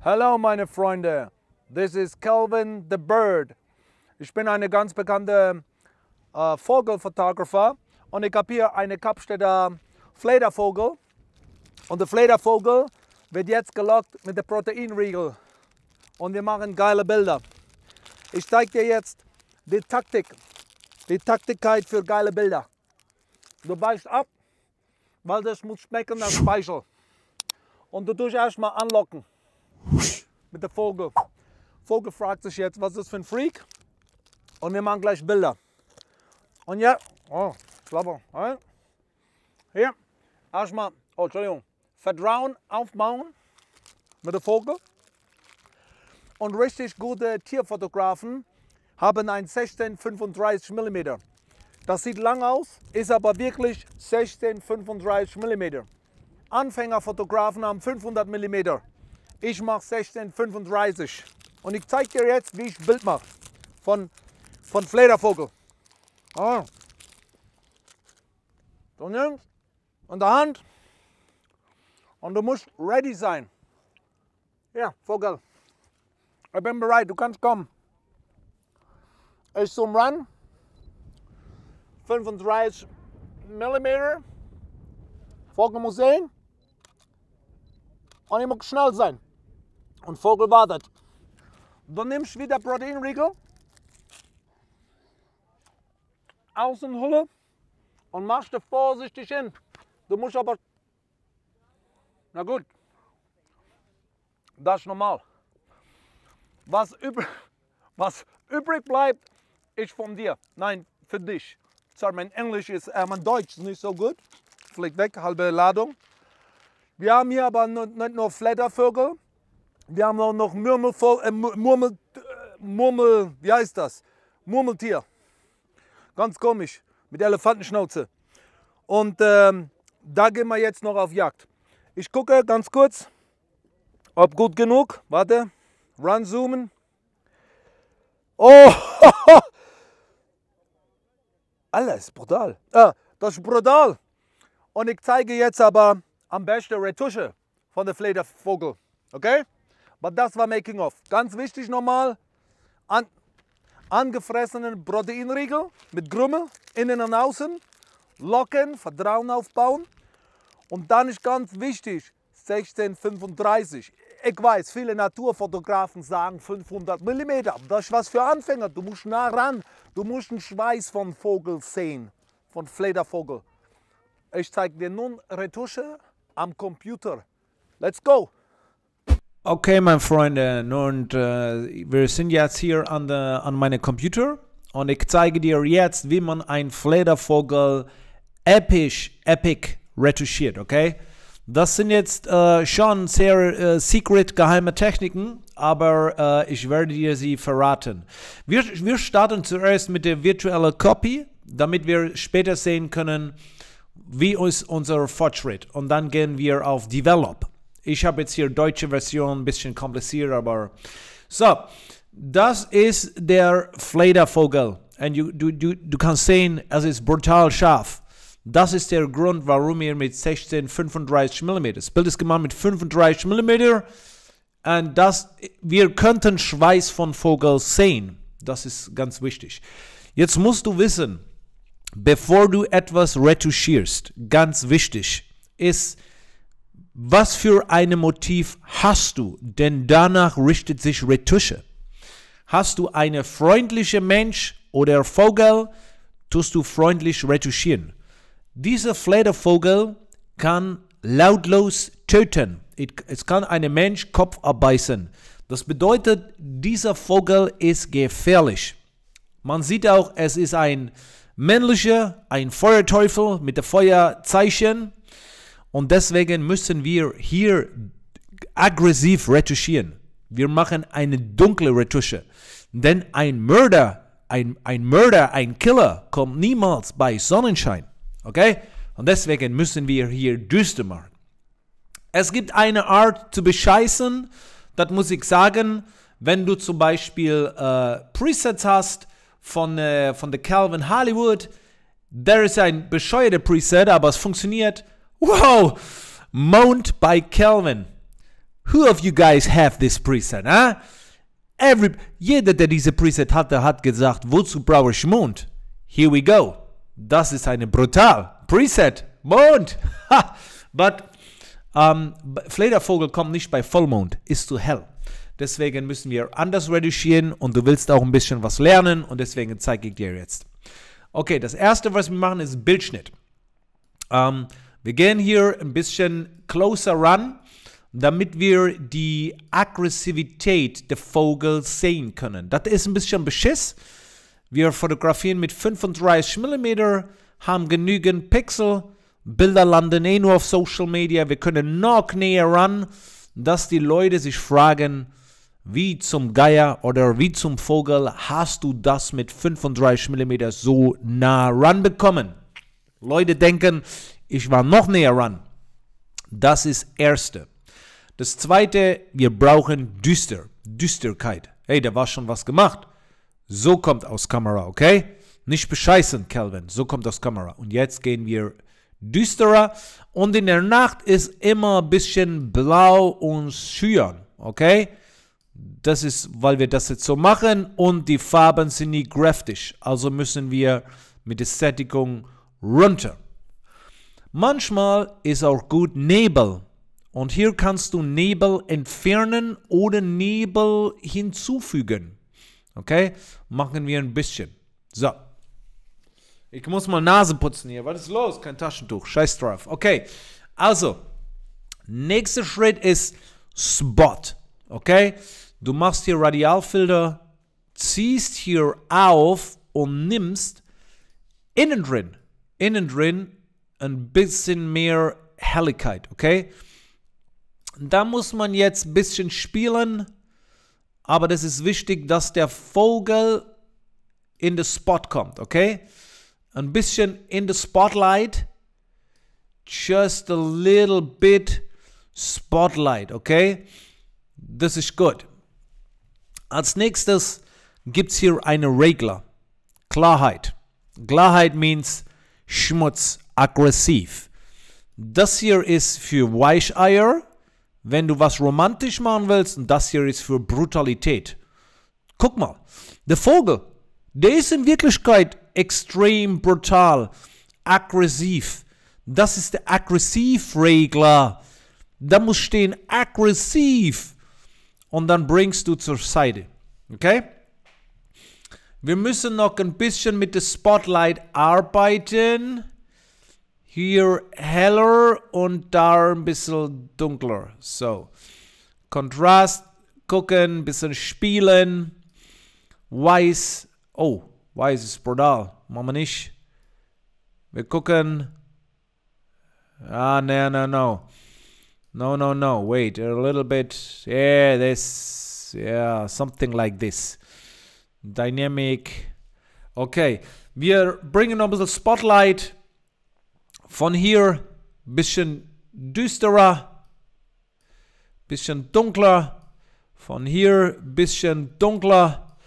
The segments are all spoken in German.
Hallo meine Freunde, this is Calvin the Bird. Ich bin eine ganz bekannte Vogelfotografer und ich habe hier eine Kapstädter Fledervogel. Und der Fledervogel wird jetzt gelockt mit der Proteinriegel. Und wir machen geile Bilder. Ich zeige dir jetzt die Taktigkeit für geile Bilder. Du beißt ab, weil das muss schmecken nach Speichel. Und du tust erstmal anlocken mit der Vogel. Vogel fragt sich jetzt, was ist das für ein Freak? Und wir machen gleich Bilder. Und ja, Klapper. Hier, erstmal, Vertrauen aufbauen mit der Vogel. Und richtig gute Tierfotografen haben ein 16-35 mm. Das sieht lang aus, ist aber wirklich 16-35 mm. Anfängerfotografen haben 500 mm. Ich mache 16-35. Und ich zeige dir jetzt, wie ich Bild mache von Fledervogel. Du nimmst in der Hand und du musst ready sein. Ja, Vogel. Ich bin bereit, du kannst kommen. Ich zoom ran. 35 mm. Vogel muss sehen. Und ich muss schnell sein. Und Vogel wartet. Du nimmst wieder Proteinriegel. Außenhülle. Und machst du vorsichtig hin. Du musst aber... Na gut. Das ist normal. Was übrig bleibt, ist von dir. Nein, für dich. Sorry, mein Englisch ist, mein Deutsch ist nicht so gut. Fliegt weg, halbe Ladung. Wir haben hier aber nicht nur Fledervögel. Wir haben auch noch wie heißt das? Murmeltier. Ganz komisch, mit Elefantenschnauze. Und da gehen wir jetzt noch auf Jagd. Ich gucke ganz kurz, ob gut genug. Warte, ranzoomen. Oh, alles brutal. Das ist brutal. Und ich zeige jetzt aber am besten Retusche von der Fledervogel. Okay? Aber das war Making of. Ganz wichtig nochmal, angefressenen Proteinriegel mit Grümmel, innen und außen, locken, Vertrauen aufbauen. Und dann ist ganz wichtig, 16-35. Ich weiß, viele Naturfotografen sagen 500 mm. Das ist was für Anfänger. Du musst nah ran. Du musst den Schweiß von Vogel sehen, von Fledervogel. Ich zeige dir nun Retusche am Computer. Let's go! Okay, meine Freunde, und wir sind jetzt hier an meinem Computer und ich zeige dir jetzt, wie man einen Fledervogel epic retuschiert, okay? Das sind jetzt schon sehr secret geheime Techniken, aber ich werde dir sie verraten. Wir starten zuerst mit der virtuellen Copy, damit wir später sehen können, wie ist unser Fortschritt. Und dann gehen wir auf Develop. Ich habe jetzt hier deutsche Version, ein bisschen kompliziert, aber so. Das ist der Fledervogel. Und du kannst sehen, es ist brutal scharf. Das ist der Grund, warum wir mit 16-35 mm. Das Bild ist gemacht mit 35 mm. Und wir könnten Schweiß von Vogel sehen. Das ist ganz wichtig. Jetzt musst du wissen, bevor du etwas retuschierst, ganz wichtig ist, was für ein Motiv hast du? Denn danach richtet sich Retusche. Hast du einen freundlichen Mensch oder Vogel, tust du freundlich retuschieren. Dieser Fledervogel kann lautlos töten. Es kann einen Mensch Kopf abbeißen. Das bedeutet, dieser Vogel ist gefährlich. Man sieht auch, es ist ein männlicher, ein Feuerteufel mit dem Feuerzeichen. Und deswegen müssen wir hier aggressiv retuschieren. Wir machen eine dunkle Retusche. Denn ein Mörder, ein Killer kommt niemals bei Sonnenschein. Okay? Und deswegen müssen wir hier düster machen. Es gibt eine Art zu bescheißen, das muss ich sagen, wenn du zum Beispiel Presets hast von der Calvin Hollywood. Der ist ein bescheuerter Preset, aber es funktioniert. Wow! Mond bei Calvin. Who of you guys have this preset, huh? Jeder, der diese Preset hatte, hat gesagt, wozu brauche ich Mond? Here we go. Das ist eine brutal Preset. Mond. But Fledervogel kommt nicht bei Vollmond, ist zu hell. Deswegen müssen wir anders reduzieren und du willst auch ein bisschen was lernen und deswegen zeige ich dir jetzt. Okay, das erste, was wir machen, ist Bildschnitt. Wir gehen hier ein bisschen closer ran, damit wir die Aggressivität der Vogel sehen können. Das ist ein bisschen Beschiss. Wir fotografieren mit 35 mm, haben genügend Pixel, Bilder landen eh nur auf Social Media. Wir können noch näher ran, dass die Leute sich fragen, wie zum Geier oder wie zum Vogel hast du das mit 35 mm so nah ranbekommen? Leute denken, ich war noch näher ran. Das ist das Erste. Das Zweite, wir brauchen Düsterkeit. Hey, da war schon was gemacht. So kommt aus Kamera, okay? Nicht bescheißen, Calvin. So kommt aus Kamera. Und jetzt gehen wir düsterer. Und in der Nacht ist immer ein bisschen blau und schüren, okay? Das ist, weil wir das jetzt so machen und die Farben sind nicht kräftig. Also müssen wir mit der Sättigung runter. Manchmal ist auch gut Nebel. Und hier kannst du Nebel entfernen oder Nebel hinzufügen. Okay? Machen wir ein bisschen. So. Ich muss mal Nase putzen hier. Was ist los? Kein Taschentuch. Scheiß drauf. Okay. Also. Nächster Schritt ist Spot. Okay? Du machst hier Radialfilter, ziehst hier auf und nimmst innen drin ein bisschen mehr Helligkeit, okay? Da muss man jetzt ein bisschen spielen, aber das ist wichtig, dass der Vogel in den Spot kommt, okay? Ein bisschen in the spotlight, just a little bit spotlight, okay? Das ist gut. Als nächstes gibt es hier einen Regler. Klarheit. Klarheit means Schmutz, aggressiv. Das hier ist für Weicheier, wenn du was romantisch machen willst, und das hier ist für Brutalität. Guck mal, der Vogel, der ist in Wirklichkeit extrem brutal, aggressiv. Das ist der Aggressivregler. Da muss stehen aggressiv. Und dann bringst du zur Seite. Okay? Wir müssen noch ein bisschen mit dem Spotlight arbeiten. Hier heller und da ein bisschen dunkler. So. Kontrast gucken, ein bisschen spielen. Weiß. Oh, weiß ist brutal. Machen wir nicht. Wir gucken. Ah, no. No. Wait, a little bit. Yeah, this. Yeah, something like this. Dynamic. Okay, wir bringen noch ein bisschen Spotlight. Von hier ein bisschen düsterer. Bisschen dunkler. Von hier ein bisschen dunkler.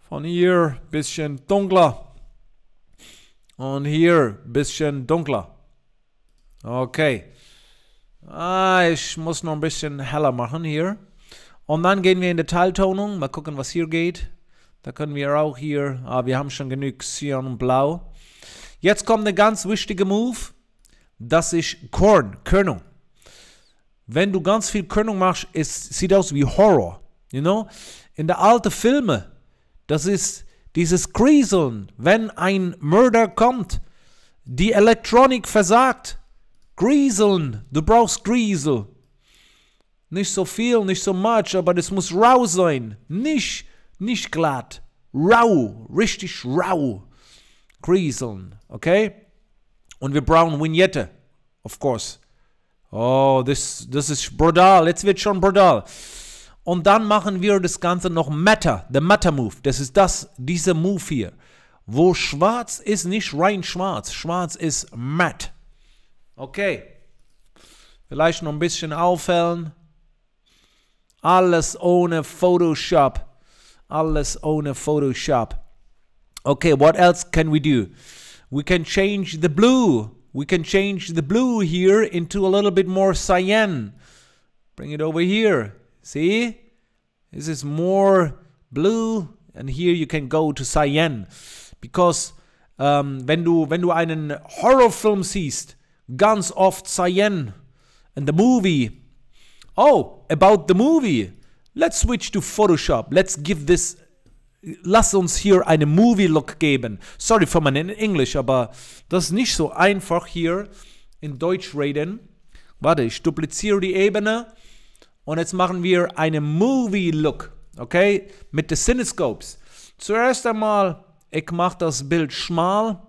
Von hier ein bisschen dunkler. Und hier ein bisschen dunkler. Okay. Ich muss noch ein bisschen heller machen hier. Und dann gehen wir in die Teiltonung. Mal gucken, was hier geht. Da können wir auch hier. Wir haben schon genug Cyan und Blau. Jetzt kommt eine ganz wichtige Move. Das ist Körnung. Wenn du ganz viel Körnung machst, sieht aus wie Horror. You know? In den alten Filmen, das ist dieses Grieseln. Wenn ein Mörder kommt, die Elektronik versagt. Grieseln, du brauchst Griesel. Nicht so viel, nicht so much, aber das muss rau sein. Nicht glatt. Rau, richtig rau. Grieseln, okay? Und wir brauchen Vignette, of course. Oh, das ist brutal, jetzt wird schon brutal. Und dann machen wir das Ganze noch matter, the matter move. Das ist dieser Move hier. Wo schwarz ist nicht rein schwarz, schwarz ist matt. Okay, vielleicht noch ein bisschen aufhellen. Alles ohne Photoshop. Alles ohne Photoshop. Okay, what else can we do? We can change the blue. We can change the blue here into a little bit more cyan. Bring it over here. See? This is more blue. And here you can go to cyan. Because wenn du einen Horrorfilm siehst, ganz oft cyan. And the movie. Oh, about the movie. Let's switch to Photoshop. Lass uns hier einen Movie-Look geben. Sorry für mein Englisch, aber das ist nicht so einfach hier in Deutsch reden. Warte, ich dupliziere die Ebene und jetzt machen wir einen Movie-Look, okay, mit den Cinescopes. Zuerst einmal, ich mache das Bild schmal.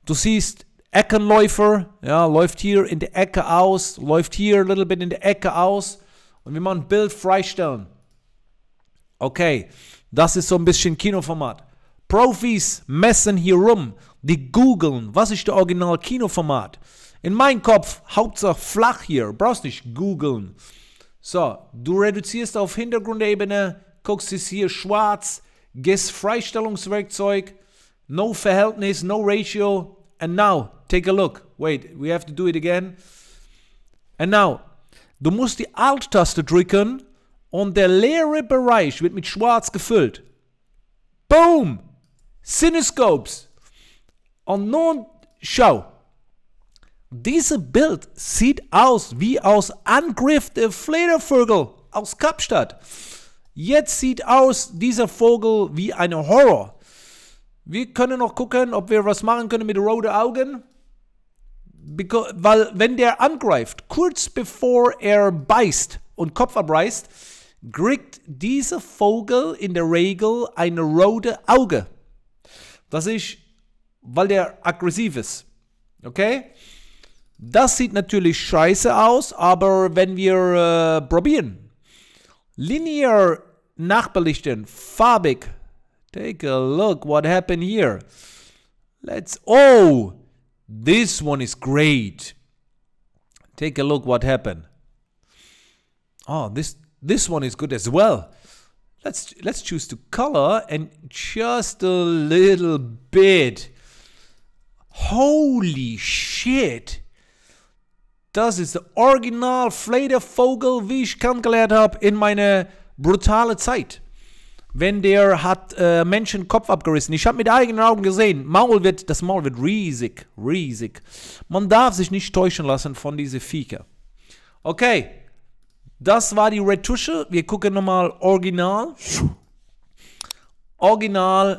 Du siehst Eckenläufer, ja, läuft hier in der Ecke aus, läuft hier ein little bit in der Ecke aus und wir machen Bild freistellen. Okay, das ist so ein bisschen Kinoformat. Profis messen hier rum, die googeln, was ist der Original Kinoformat. In meinem Kopf, Hauptsache flach hier, brauchst nicht googeln. So, du reduzierst auf Hintergrundebene, guckst es hier schwarz, gehst Freistellungswerkzeug, no Verhältnis, no Ratio, and now, take a look. Wait, we have to do it again. And now, du musst die Alt-Taste drücken und der leere Bereich wird mit schwarz gefüllt. Boom! Cinescopes. Und nun, schau. Dieses Bild sieht aus wie aus Angriff der Fledervögel aus Kapstadt. Jetzt sieht aus dieser Vogel wie ein Horror. Wir können noch gucken, ob wir was machen können mit roten Augen. Weil wenn der angreift, kurz bevor er beißt und Kopf abreißt, kriegt dieser Vogel in der Regel ein rotes Auge. Das ist, weil der aggressiv ist. Okay? Das sieht natürlich scheiße aus, aber wenn wir probieren, linear nachbelichten, farbig, take a look what happened here. Oh, this one is great. Take a look what happened. Oh, this one is good as well. Let's choose to color and just a little bit. Holy shit. Das ist der Original Fledervogel, wie ich kennengelernt habe in meiner brutalen Zeit. Wenn der hat Menschen Kopf abgerissen. Ich habe mit eigenen Augen gesehen, das Maul wird riesig, riesig. Man darf sich nicht täuschen lassen von diesen Viecher. Okay, das war die Retusche. Wir gucken nochmal Original. Original,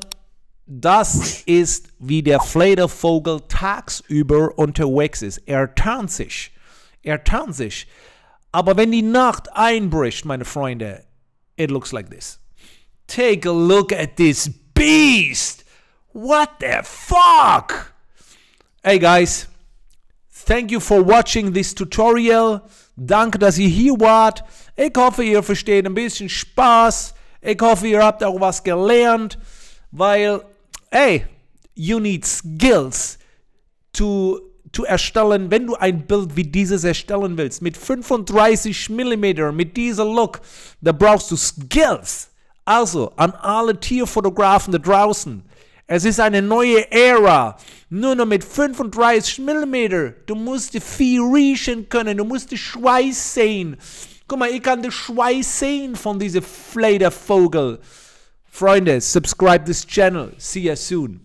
das ist wie der Fledervogel tagsüber unterwegs ist. Er tarnt sich. Aber wenn die Nacht einbricht, meine Freunde, it looks like this. Take a look at this beast. What the fuck? Hey guys, thank you for watching this tutorial. Danke, dass ihr hier wart. Ich hoffe, ihr versteht ein bisschen Spaß. Ich hoffe, ihr habt auch was gelernt. Weil, hey, you need skills to erstellen, wenn du ein Bild wie dieses erstellen willst. Mit 35 mm, mit diesem Look, da brauchst du Skills. Also, an alle Tierfotografen da draußen, es ist eine neue Ära, nur noch mit 35 mm. Du musst die Vieh riechen können, du musst den Schweiß sehen. Guck mal, ich kann den Schweiß sehen von diesem Fledervogel. Freunde, subscribe this channel. See you soon.